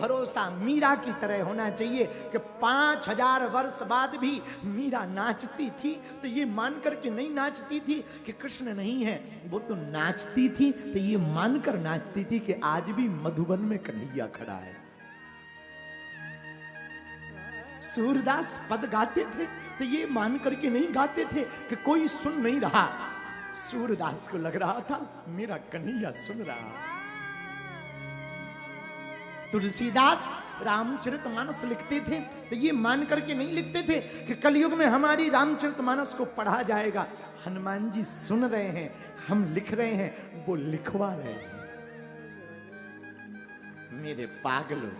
भरोसा मीरा की तरह होना चाहिए कि 5000 वर्ष बाद भी मीरा नाचती थी, तो ये मान करके नहीं नाचती थी कि कृष्ण नहीं है, वो तो नाचती थी तो ये मानकर नाचती थी कि आज भी मधुबन में कन्हैया खड़ा है। सूरदास पद गाते थे तो ये मान करके नहीं गाते थे कि कोई सुन नहीं रहा। सूरदास को लग रहा था मेरा कन्हैया सुन रहा। तुलसीदास रामचरितमानस लिखते थे तो ये मान करके नहीं लिखते थे कि कलयुग में हमारी रामचरितमानस को पढ़ा जाएगा। हनुमान जी सुन रहे हैं, हम लिख रहे हैं, वो लिखवा रहे हैं। मेरे पागलों,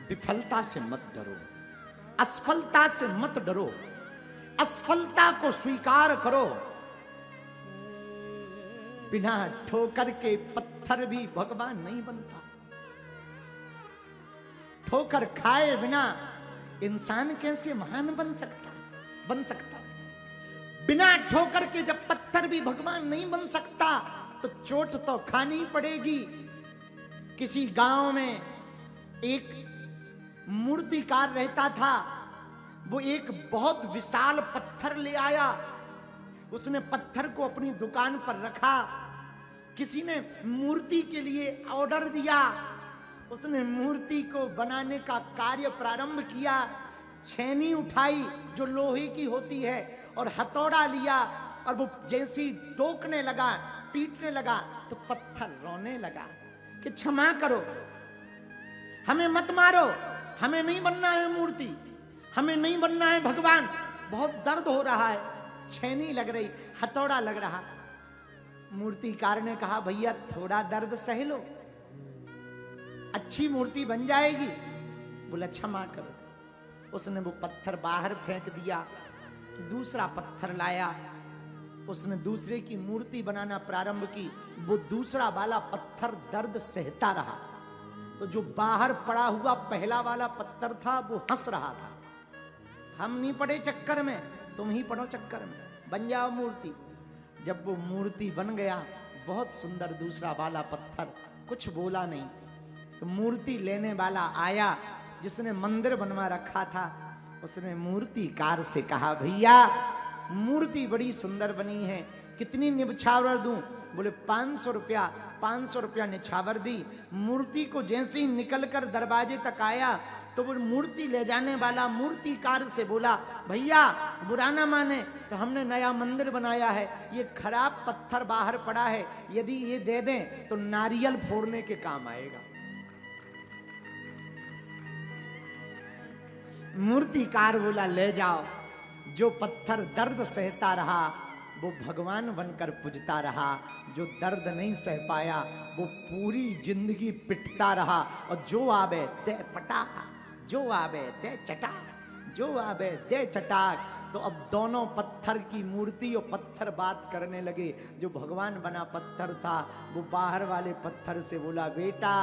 विफलता से मत डरो, असफलता से मत डरो, असफलता को स्वीकार करो। बिना ठोकर के पत्थर भी भगवान नहीं बनता। ठोकर खाए बिना इंसान कैसे महान बन सकता। बिना ठोकर के जब पत्थर भी भगवान नहीं बन सकता तो चोट तो खानी पड़ेगी। किसी गांव में एक मूर्तिकार रहता था, वो एक बहुत विशाल पत्थर ले आया। उसने पत्थर को अपनी दुकान पर रखा। किसी ने मूर्ति के लिए ऑर्डर दिया, उसने मूर्ति को बनाने का कार्य प्रारंभ किया। छेनी उठाई जो लोहे की होती है और हथौड़ा लिया, और वो जैसी टोकने लगा, पीटने लगा तो पत्थर रोने लगा कि क्षमा करो, हमें मत मारो, हमें नहीं बनना है मूर्ति, हमें नहीं बनना है भगवान, बहुत दर्द हो रहा है। छेनी लग रही, हथौड़ा लग रहा। मूर्तिकार ने कहा भैया थोड़ा दर्द सह लो, अच्छी मूर्ति बन जाएगी। बोला क्षमा करो। उसने वो पत्थर बाहर फेंक दिया, दूसरा पत्थर लाया, उसने दूसरे की मूर्ति बनाना प्रारंभ की। वो दूसरा वाला पत्थर दर्द सहता रहा, तो जो बाहर पड़ा हुआ पहला वाला पत्थर था वो हंस रहा था। हम नहीं पड़े चक्कर में, तुम ही पड़ो चक्कर में, बन जाओ मूर्ति। जब वो मूर्ति बन गया, बहुत सुंदर दूसरा वाला पत्थर, कुछ बोला नहीं। तो मूर्ति लेने वाला आया जिसने मंदिर बनवा रखा था, उसने मूर्तिकार से कहा भैया मूर्ति बड़ी सुंदर बनी है, कितनी निछावर दूं? बोले 500 रुपया। 500 रुपया निछावर दी। मूर्ति को जैसे ही निकलकर दरवाजे तक आया तो वो मूर्ति ले जाने वाला मूर्तिकार से बोला भैया बुरा ना माने, तो हमने नया मंदिर बनाया है, ये खराब पत्थर बाहर पड़ा है, यदि ये दे दें तो नारियल फोड़ने के काम आएगा। मूर्तिकार बोला ले जाओ। जो पत्थर दर्द सहता रहा वो भगवान बनकर पूजता रहा, जो दर्द नहीं सह पाया वो पूरी जिंदगी पिटता रहा। और जो आवे दे पटा, जो आवे दे चटाक, जो आवे दे चटाक। तो अब दोनों पत्थर की मूर्ति और पत्थर बात करने लगे। जो भगवान बना पत्थर था वो बाहर वाले पत्थर से बोला बेटा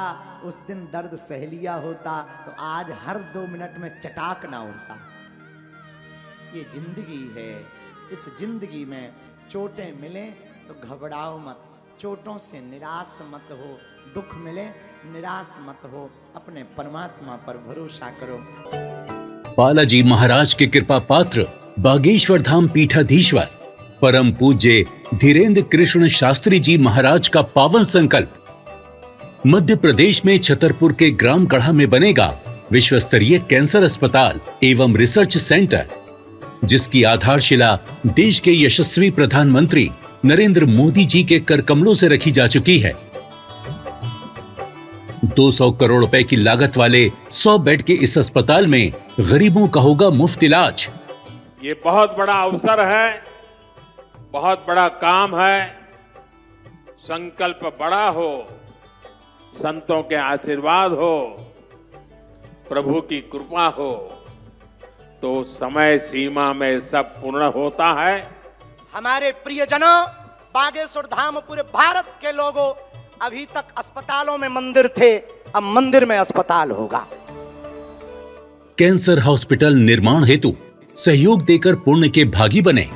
उस दिन दर्द सह लिया होता तो आज हर 2 मिनट में चटाक ना होता। ये जिंदगी है, इस जिंदगी में चोटें मिले तो घबराओ मत, चोटों से निराश मत हो, दुख मिले निराश मत हो, अपने परमात्मा पर भरोसा करो। बालाजी महाराज के कृपा पात्र बागेश्वर धाम पीठाधीश्वर परम पूज्य धीरेन्द्र कृष्ण शास्त्री जी महाराज का पावन संकल्प। मध्य प्रदेश में छतरपुर के ग्राम गढ़ा में बनेगा विश्व स्तरीय कैंसर अस्पताल एवं रिसर्च सेंटर, जिसकी आधारशिला देश के यशस्वी प्रधानमंत्री नरेंद्र मोदी जी के कर कमलों से रखी जा चुकी है। 200 करोड़ रुपए की लागत वाले 100 बेड के इस अस्पताल में गरीबों का होगा मुफ्त इलाज। ये बहुत बड़ा अवसर है, बहुत बड़ा काम है। संकल्प बड़ा हो, संतों के आशीर्वाद हो, प्रभु की कृपा हो तो समय सीमा में सब पूर्ण होता है। हमारे प्रियजनों, बागेश्वर धाम पूरे भारत के लोगों, अभी तक अस्पतालों में मंदिर थे, अब मंदिर में अस्पताल होगा। कैंसर हॉस्पिटल निर्माण हेतु सहयोग देकर पुण्य के भागी बने।